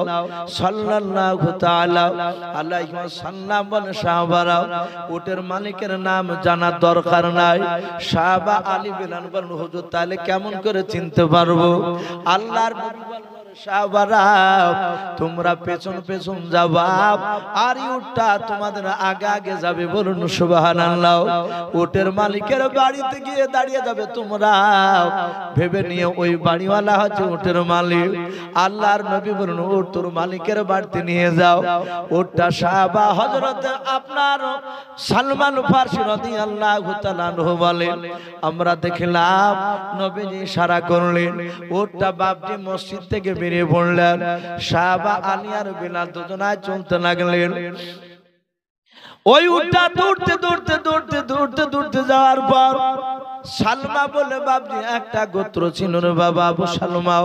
A: সাল্লাল্লাহু তাআলা আলাইহি ওয়াসাল্লাম বলেন সাহাবারা উটের মালিকের নাম জানার দরকার নাই। সাহাবা আলী বেলাল বলেন হুজুর তাহলে কেমন করে চিনতে পারবো? আল্লাহর নবী বলেন সাহাবারা তোমরা পেছন পেছন যাবা আর উটটা তোমাদের আগে আগে যাবে। বলুন সুবহানাল্লাহ। উটের মালিকের বাড়িতে গিয়ে দাঁড়িয়ে যাবে তোমরা ভেবে নিয়ে ওই বাড়িওয়ালা হচ্ছে উটের মালিক। আল্লাহর নবী বলেন উট তোর মালিকের বাড়িতে নিয়ে যাও। উটটা সাহাবা হযরত আপনার সালমান ফারসি রাদিয়াল্লাহু তাআলা আনহু বলেন আমরা দেখলাম নবীজি ইশারা করলেন, উটটা বাপজি মসজিদ থেকে বেরিয়ে পড়লেন। সাহাবা আলী আর বেলাল দুজনায় চলতে লাগলেন। ওই উটটা দৌড়তে দৌড়তে দৌড়তে দৌড়তে দৌড়তে যাওয়ার পর সালমা বলে বাপজি একটা গোত্র ছিল রে বাবা আবু সালমা,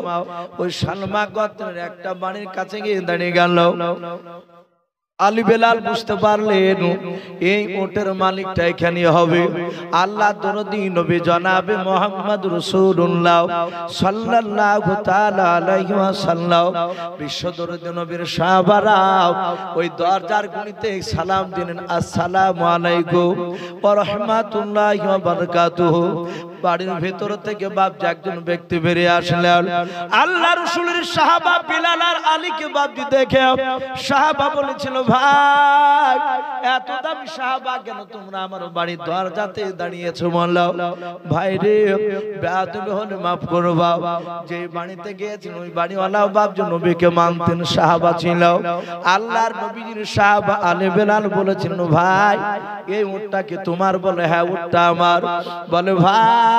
A: ওই সালমা গোত্রের একটা বাড়ির কাছে গিয়ে দাঁড়িয়ে গেল। আলী বেলাল বুঝতে পারলেন এই উটের মালিকটা এখানে হবে। আল্লাহ দরদি নবী জনাবে মুহাম্মদ রাসূলুল্লাহ সাল্লাল্লাহু তাআলা আলাইহি ওয়াসাল্লাম বিশ্ব দরদি নবীর সাহাবারা ওই দরজার গুনিতে সালাম দিলেন আসসালামু আলাইকুম ওয়া রাহমাতুল্লাহি ওয়া বারাকাতুহু। বাড়ির ভেতর থেকে বাপজি একজন ব্যক্তি বেরিয়ে আসলেন। আল্লাহ রাসূলের সাহাবা বিলাল আর আলীকে বাপজি দেখে সাহাবা বলেছিল ভাই এত দামি সাহাবা কেন তোমরা আমার বাড়ির দরজাতে দাঁড়িয়েছো? বললো ভাই রে বেয়াদবি হলে মাফ করবা, যে বাড়িতে গিয়েছেন ওই বাড়িওয়ালাও বাপজি নবীকে মানতেন, সাহাবা ছিল। আল্লাহর নবীর সাহাবা আলী বেলাল বলেছেন ভাই এই উটটা কি তোমার? বলে হ্যাঁ উটটা আমার। বলে ভাই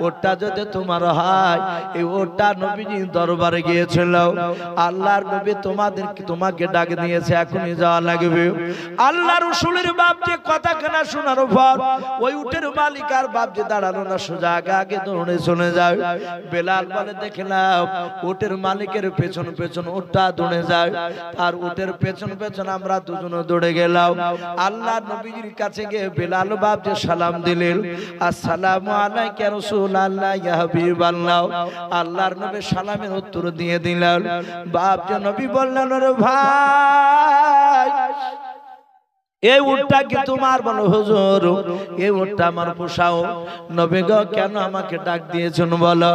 A: ওটা যদি তোমার হয় এই ওটা নবীজি দরবারে গিয়েছিল, আল্লাহর নবী তোমাকে ডাক দিয়েছে এখনই যাওয়া লাগবে। আল্লাহ রাসূলের বাপজি কথাখানা শোনার পর ওই উটের মালিক আর বাপজি দাঁড়ালো না, সোজা আগে আগে দৌড়ে চলে যায়। বেলাল বলে দেখলাম উটের মালিকের পেছন পেছন উটটা দৌড়ে যায়, আর উটের পেছন পেছন আমরা দুজনে দৌড়ে গেলাম। আল্লাহ নবীর কাছে গিয়ে বেলাল বাপজি সালাম দিলেন আসসালামু আলাইকা ইয়া রাসূলুল্লাহ ইয়া হাবিবাল্লাহ। আল্লাহর নবী সালামের উত্তর দিয়ে দিলেন। বাপজি নবী বললেন রে ভাই এই উটটা কি তোমার? বলো হুজুর এই উটটা আমার পোষাও। নবী গো কেন আমাকে ডাক দিয়েছেন বলো?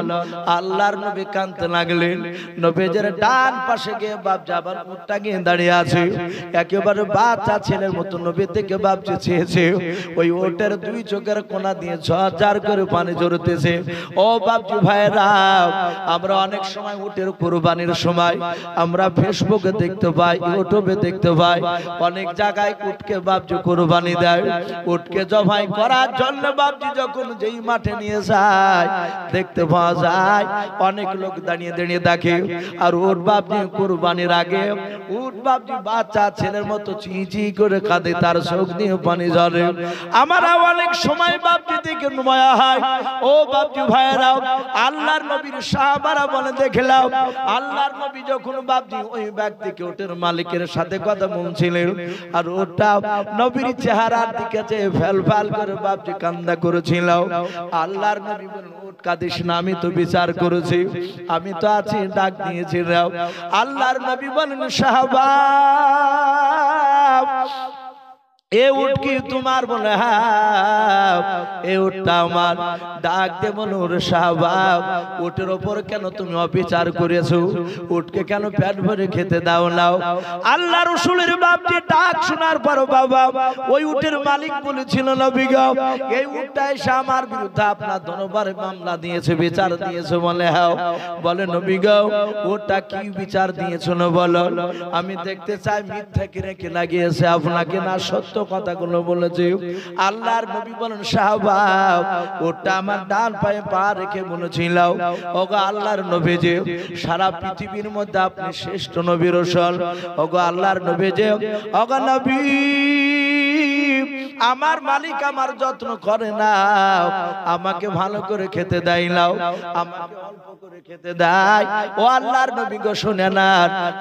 A: আল্লাহর নবী কাঁদতে লাগলেন। নবীজের ডান পাশে গিয়ে বাপজি আবার উটটা গিয়ে দাঁড়িয়ে আছে, একেবারে বাচ্চা ছেলের মতো নবী থেকে বাপজি চেয়েছে। ওই উটের দুই চোখের কোনা দিয়ে ঝরঝর করে পানি ঝরতেছে। ও বাপজি ভাইরা, আমরা অনেক সময় উটের কুরবানির সময় আমরা ফেসবুকে দেখতে পাই, ইউটিউবে দেখতে পাই, অনেক জায়গায় উটকে বাপজি কুরবানি দেয়। উটকে জবাই করার জন্য বাপজি যখন যেই মাঠে নিয়ে যায় দেখতে পাওয়া যায় অনেক লোক দাঁড়িয়ে দাঁড়িয়ে দেখে। আর উট বাপজি কুরবানির আগে উট বাপজি বাচ্চা ছেলের মতো চিচি করে কাঁদে, তার চোখ দিয়ে পানি ঝরে। আমরা অনেক সময় বাপজি দেখে নুমায়া হয়। ও বাপজি ভাইয়েরা, আল্লাহর নবীর সাহাবারা বলে দেখলাম আল্লাহর নবী যখন বাপজি ওই ব্যক্তিকে উটের মালিকের সাথে কথা বলছিলেন, আর ওটা নবীর চেহারার দিকে চেয়ে ফেল ফেল করে বাপজি কান্না করেছিল। আল্লাহর নবী বলেন উট কাঁদিস না, আমি তো বিচার করেছি, আমি তো আছি, ডাক দিয়েছিলাম। আল্লাহর নবী বলেন সাহাবা এ উট কি তোমার? বলে হ্যাঁ এ উটটা আমার। ডাক দে বলো ওরে সাহাবা উটের ওপর কেন তুমি অবিচার করেছো? উটকে কেন পেট ভরে খেতে দাও নাও? আল্লাহ রাসূলের বাপজি ডাক শোনার পর বাবা ওই উটের মালিক বলেছিল নবী গো এই উটটা এসে আমার বিরুদ্ধে আপনার দরবারে মামলা দিয়েছে, বিচার দিয়েছে। বলে হ্যাঁ। বলে নবী গো ওটা কি বিচার দিয়েছো না বলো? আমি দেখতে চাই মিথ্যা কিনে কে লাগিয়েছে আপনাকে না সত্য কথাগুলো বলেছে। আল্লাহর নবী বলেন সাহাবা ওটা আমার ডান পায়ে পা রেখে বলেছিল ওগো আল্লাহর নবী যে সারা পৃথিবীর মধ্যে আপনি শ্রেষ্ঠ নবী রাসূল। ওগো আল্লাহর নবী যে ওগো নবী আমার মালিক আমার যত্ন করে না, আমাকে ভালো করে খেতে দেয় না, আমাকে অল্প করে খেতে দেয়। ও আল্লাহর নবী গো শুনে না,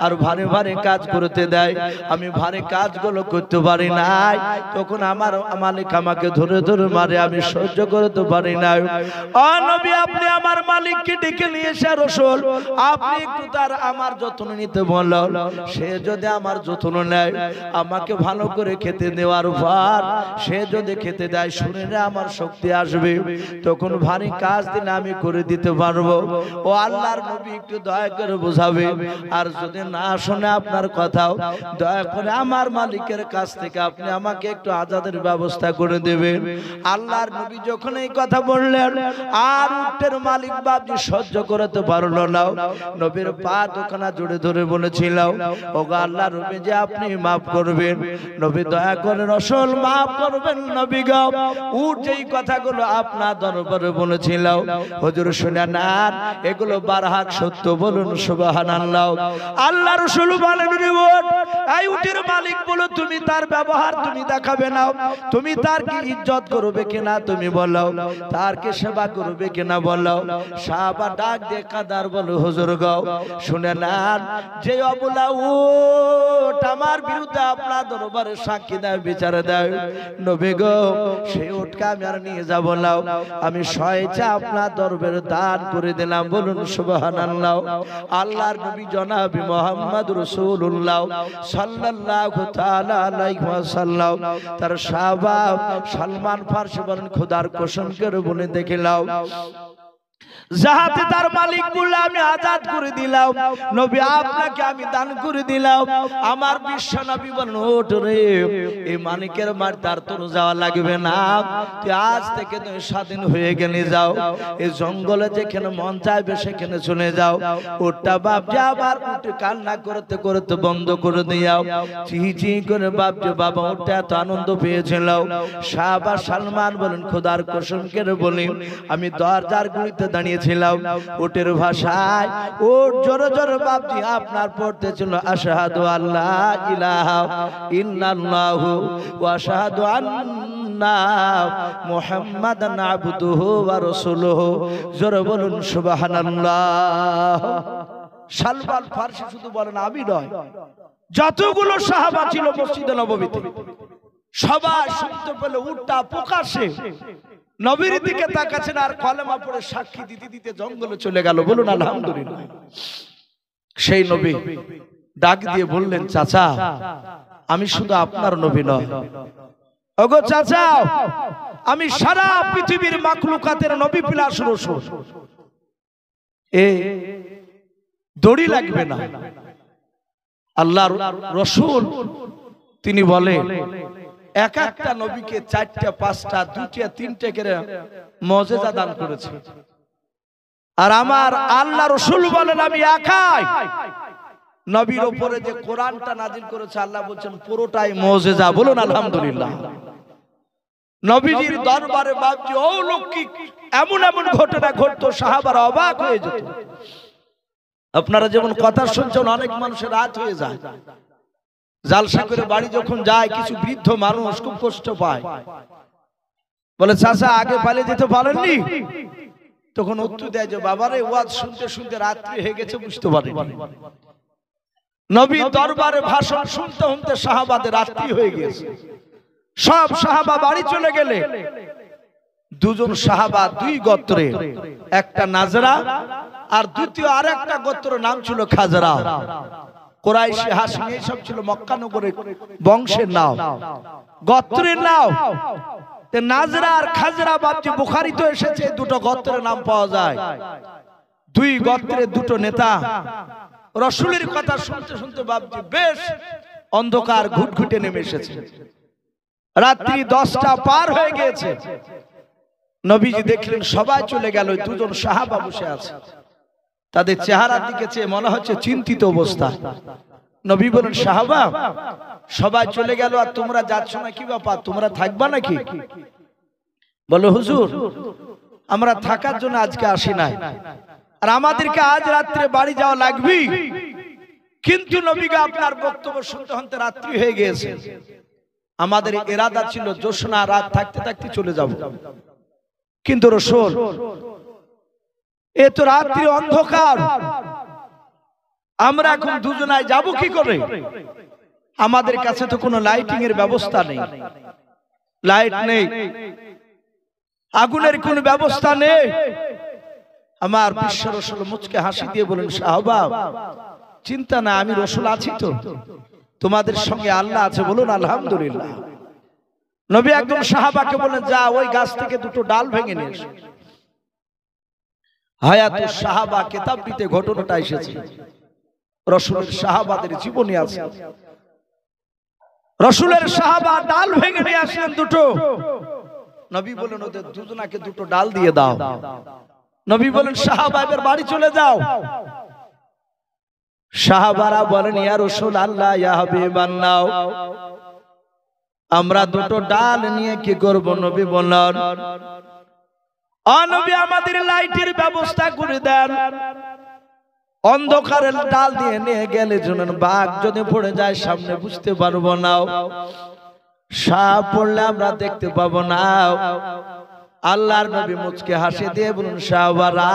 A: আর ভারী ভারী কাজ করতে দেয়, আমি ভারী কাজগুলো করতে পারি না, তখন আমার মালিক আমাকে ধরে ধরে মারে, আমি সহ্য করতে পারি না। ও নবী আপনি আমার মালিককে ডেকে নিয়ে এসে রাসূল আপনি একটু তার আমার যত্ন নিতে বলল, সে যদি আমার যত্ন নেয় আমাকে ভালো করে খেতে দেওয়ার পর সে যদি খেতে দেয় শরীরে আমার শক্তি আসবে, তখন ভারী কাজ দিলে আমি করে দিতে পারবো। ও আল্লাহর নবী একটু দয়া করে বোঝাবে, আর যদি না শুনে আপনার কথাও দয়া করে আমার মালিকের কাছ থেকে আপনি আমাকে একটু আজাদের ব্যবস্থা করে দেবেন। আল্লাহর নবী যখন এই কথা বললেন আর উটের মালিক বাপজি সহ্য করতে পারলো না, নবীর পা দুখানা জুড়ে ধরে বলেছিল ওগো আল্লাহর নবী যে আপনি মাফ করবেন, নবী দয়া করে রাসূল মাফ করবেন নবী গো। উট যেই কথাগুলো আপনার দরবারে বলেছিল হুজুর শুনে নেন, এগুলো বারহাক সত্য, বলুন সুবহানাল্লাহ। আল্লাহ রাসূল বলেন উট এই উটের মালিক বলো তুমি তার ব্যবহার তুমি দেখাবে না, তুমি তার কি ইজ্জত করবে কিনা তুমি বলো, তার কি সেবা করবে কিনা বলো। সাহাবা ডাক দিয়ে কাদার বলো হুজুর গো শুনে নেন, যে অবলা উট আমার বিরুদ্ধে আপনার দরবারে সাক্ষী দেয় বিচারে দেয় নবী গো সেই উটকে আমি আর নিয়ে যাব না, আমি স্বেচ্ছা আপনার দরবারে দান করে দিলাম, বলুন সুবহানাল্লাহ। আল্লাহর নবী জনাব মুহাম্মদ রাসূলুল্লাহ সাল্লাল্লাহু তাআলা আলাইহি ওয়াসাল্লাম তার সাহাবা সালমান ফারসি বলেন খোদার কসম করে বলে দেখিলাম যাহাতে তার মালিক বলল আমি আজাদ করে দিলাম, নবী আপনাকে আমি দান করে দিলাম। আমার বিশ্ব নবী বলেন ওঠ রে এই মালিকের মার তার তোর যাওয়া লাগবে না, তুই আজ থেকে তুই স্বাধীন হয়ে গেলে যাও, এই জঙ্গলে যেখানে মন চাইবে সেখানে চলে যাও। ওটা বাপ যে আবার উঠে কান্না করতে করতে বন্ধ করে দিয়াও, চিচি করে বাপ যে বাবা ওটা এত আনন্দ পেয়েছিল। সাহাবা সালমান বলেন খোদার কসম করে বলি আমি দরজার গুলিতে দাঁড়িয়ে ছিলাম, উটের ভাষায় উট জোরে জোরে বাপজি আপনার পড়তে ছিল আশহাদু আল্লা ইলাহা ইল্লাল্লাহু ওয়া আশহাদু আন্না মুহাম্মাদান আবদুহু ওয়া রাসূলুহু, জোরে বলুন সুবহানাল্লাহ। সালমান ফারসি শুধু বলেন আমি নয়, যতগুলো সাহাবা ছিল মসজিদে নববীতে সবাই শুনতে পেলে উটটা প্রকাশ্যে নবীর দিকে তাকাচ্ছেন আর কলেমা পড়ে সাক্ষী দিতে দিতে জঙ্গলে চলে গেল, বলুন আলহামদুলিল্লাহ। সেই নবী ডাক দিয়ে বললেন চাচা আমি শুধু আপনার নবী নয়, ওগো চাচা, আমি সারা পৃথিবীর মাখলুকাতের নবী প্লাস রাসূল। দড়ি লাগবে না। আল্লাহর রাসূল তিনি বলেন এক একটা নবীকে 4টা 5টা 2টা 3টা করে মুজিজা দান করেছে, আর আমার আল্লাহ রাসূল বলেন আমি একাই নবীর উপরে যে কোরআনটা নাজিল করেছে আল্লাহ বলেন পুরোটাই মুজিজা। বলুন আলহামদুলিল্লাহ। নবীজির দরবারে বাপজি অলৌকিক এমন এমন ঘটনা ঘটতো, সাহাবারা অবাক হয়ে যেত। আপনারা যেমন কথা শুনছেন, অনেক মানুষের রাত হয়ে যায়, জালসা করে বাড়ি যখন যায় কিছু বৃদ্ধ মানুষ খুব কষ্ট পায়, বলে চাচা আগে পালিয়ে যেতে পারেননি? তখন উত্তর দেয় যে বাবারে ওয়াজ শুনতে শুনতে রাত্রি হয়ে গেছে, বুঝতে পারিনি। নবী দরবারে ভাষণ শুনতে শুনতে সাহাবাদের রাত্রি হয়ে গেছে। সব সাহাবা বাড়ি চলে গেলে দুজন সাহাবা 2 গোত্রে, একটা নাজরা আর দ্বিতীয় আর একটা গোত্র নাম ছিল খাজরা। কুরাইশি হাশিমি সব ছিল মক্কা নগরের বংশের নাম, গোত্রের নাম। তে নাজরা আর খাজরা বাপজি বুখারীতে এসেছে, দুটো গোত্রের নাম পাওয়া যায়। 2 গোত্রের 2টো নেতা রাসূলের কথা শুনতে শুনতে বাপজি বেশ অন্ধকার ঘুটঘুটে নেমে এসেছে। রাত্রি 10টা পার হয়ে গিয়েছে। নবীজি দেখলেন সবাই চলে গেল, 2জন সাহাবা বসে আছে। তাদের চেহারার দিকে চেয়ে মনে হচ্ছে চিন্তিত অবস্থা। নবী বলেন সাহাবা সবাই চলে গেল আর তোমরা যাচ্ছ না, কি ব্যাপার, তোমরা থাকবা নাকি? বলে হুজুর আমরা থাকার জন্য আজকে আসি নাই, আর আমাদেরকে আজ রাত্রে বাড়ি যাওয়া লাগবে, কিন্তু নবীগা আপনার বক্তব্য শুনতে শুনতে রাত্রি হয়ে গিয়েছে। আমাদের ইরাদা ছিল জোছনা রাত থাকতে থাকতে চলে যাব, কিন্তু রাসূল এ তো রাত্রি অন্ধকার, আমরা এখন দুজনায় যাব কি করে? আমাদের কাছে তো কোনো লাইটিং এর ব্যবস্থা নেই, লাইট নেই, আগুনের কোনো ব্যবস্থা নেই। আমার বিশ্ব রাসূল মুচকে হাসি দিয়ে বলেন সাহাবা চিন্তা না, আমি রাসূল আছি তো, তোমাদের সঙ্গে আল্লাহ আছে, বলুন আলহামদুলিল্লাহ। নবী একজন সাহাবাকে বলেন যা ওই গাছ থেকে 2টো ডাল ভেঙে নিয়ে এসো। হায়াতুস সাহাবা কিতাবটিতে ঘটনাটা এসেছে, রাসূলের সাহাবাদের জীবনী আছে। রাসূলের সাহাবা ডাল ভেঙে নিয়ে আসলেন 2টো। নবী বলেন ওদের দুজনাকে 2টো ডাল দিয়ে দাও। নবী বলেন সাহাবা এবার বাড়ি চলে যাও। সাহাবারা বলেন ইয়া রাসূলুল্লাহ ইয়া হাবিবাল্লাহ আমরা 2টো ডাল নিয়ে কি করব? নবী বললেন নবী আমাদের লাইটের ব্যবস্থা করে দেন। অন্ধকারের ডাল দিয়ে নিয়ে গেলে জন্য বাঘ যদি পড়ে যায় সামনে বুঝতে পারবো না, সাপ পড়লে আমরা দেখতে পাবো না। আল্লাহর নবী মুচকে হাসি দিয়ে বলুন সাহাবারা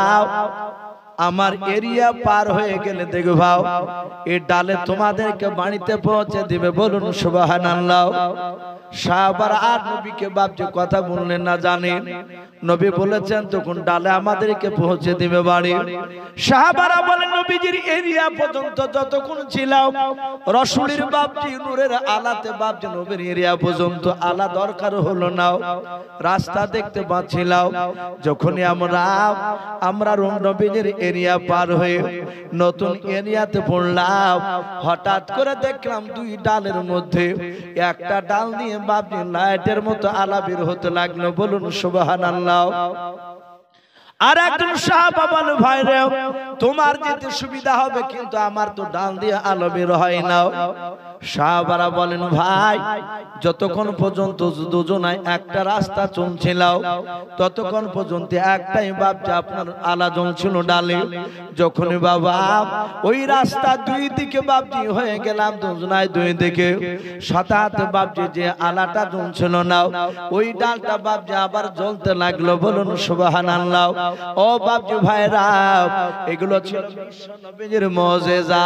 A: আমার এরিয়া পার হয়ে গেলে দেখবা এই ডালে তোমাদেরকে বাড়িতে পৌঁছে দিবে, বলুন সুবহানাল্লাহ। সাহাবারা আর নবীকে বাপজি কথা বললেন না, জানেন নবী বলেছেন তখন ডালে আমাদেরকে পৌঁছে দিবে বাড়ি। সাহাবারা বলেন নবীজির এরিয়া পর্যন্ত যতক্ষণ ছিলাম রাসূলের বাপজি নূরের আলাতে বাপজি নবীর এরিয়া পর্যন্ত আলা দরকার হলো না, রাস্তা দেখতে পাচ্ছিলাম। যখনই আমরা নবীজির এরিয়া পার হয়ে নতুন এরিয়াতে পড়লাম, হঠাৎ করে দেখলাম 2 ডালের মধ্যে একটা ডাল দিয়ে বাপজি লাইটের মতো আলা বের হতে লাগলো, বলুন সুবহানাল্লাহ। আর একজন সাহাবা বলে ভাই রে তোমার যেতে সুবিধা হবে, কিন্তু আমার তো ডাল দিয়ে আলো বের হয় না। সাহাবারা বলেন ভাই যতক্ষণ পর্যন্ত দুজনায় একটা রাস্তা চলছিল ততক্ষণ পর্যন্ত একটাই বাপজি আপনার আলা জ্বলছিল ডালে। যখন বাবা ওই রাস্তা 2 দিকে বাপজি হয়ে গেলাম, দুজনায় 2 দিকে হঠাৎ বাপজি যে আলাটা জ্বলছিল না ওই ডালটা বাপজি আবার জ্বলতে লাগলো, বলুন সুবহানাল্লাহ। ও বাপজি ভাইরা এগুলো ছিল বিশ্ব নবীর মুজিজা।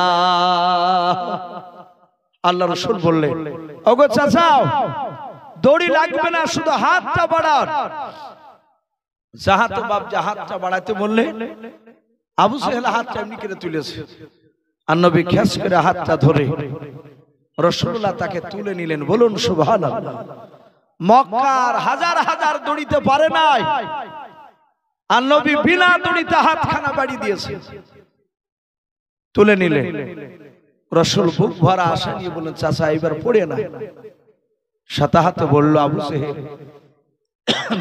A: আল্লাহ রাসূল বললেন ওগো চাচা দড়ি লাগবে না, শুধু হাতটা বাড়ান। জাহাতে বাপ হাতটা বাড়াতে বললে আবু সুহেল হাতটা এমনি করে তুলেছে, আর নবী খেস করে হাতটা ধরে রাসূলুল্লাহ তাকে তুলে নিলেন, বলুন সুবহানাল্লাহ। মক্কার হাজার হাজার দড়িতে পারে নাই, আর নবী বিনা দড়িতে হাতখানা বাড়ি দিয়েছে, তুলে নিলেন। রাসূল বুক ভরা আশা নিয়ে বললেন, চাচা এবার পড়ে না। সাথে হাতে বলল, আবু জেহেল,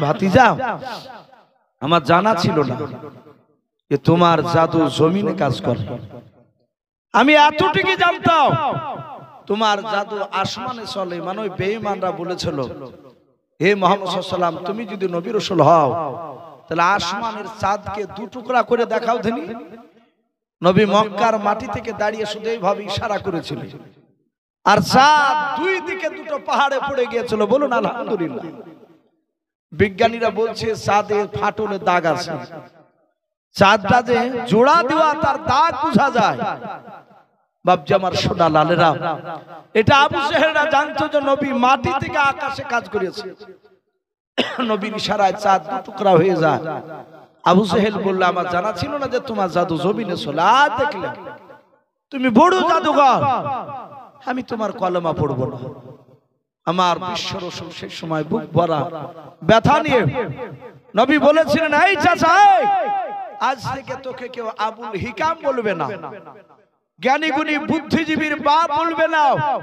A: ভাতিজা, আমার জানা ছিল না যে তোমার জাদু জমিনে কাজ করে। আমি এতটুকু জানতাম তোমার জাদু আসমানে চলে। মানে ওই বেঈমানরা বলেছিল, হে মুহাম্মদ সাল্লাল্লাহু আলাইহি ওয়াসাল্লাম, তুমি যদি নবী রাসূল হও তাহলে আসমানের চাঁদকে দু টুকরা করে দেখাও দেনি। নবী মক্কার মাটি থেকে দাঁড়িয়ে শুধু এইভাবে ইশারা করেছিল, আর চাঁদ দুই দিকে দুটো পাহাড়ে পড়ে গিয়েছিল। বলুন আলহামদুলিল্লাহ। বিজ্ঞানীরা বলছে চাঁদের ফাটলে দাগ আছে, চাঁদটা যে জোড়া দেওয়া তার দাগ বোঝা যায়। বাপজি আমার সোনা লালেরা, এটা আবু জেহেলরা জানতো যে নবী মাটি থেকে আকাশে কাজ করেছে। নবীর ইশারায় চাঁদ দু টুকরা হয়ে যায়। আবু জেহেল বলল, আমার জানা ছিল না যে তোমার জাদু জমিনে চলে। আর দেখলে তুমি বড় জাদুঘর, আমি তোমার কলমা পড়বো না। আমার বিশ্ব রাসূল সেই সময় বুক ভরা ব্যথা নিয়ে নবী বলেছিলেন, এই চাচা, আজ থেকে তোকে কেউ আবুল হিকাম বলবে না, জ্ঞানী গুণী বুদ্ধিজীবীর বাপ বলবে না।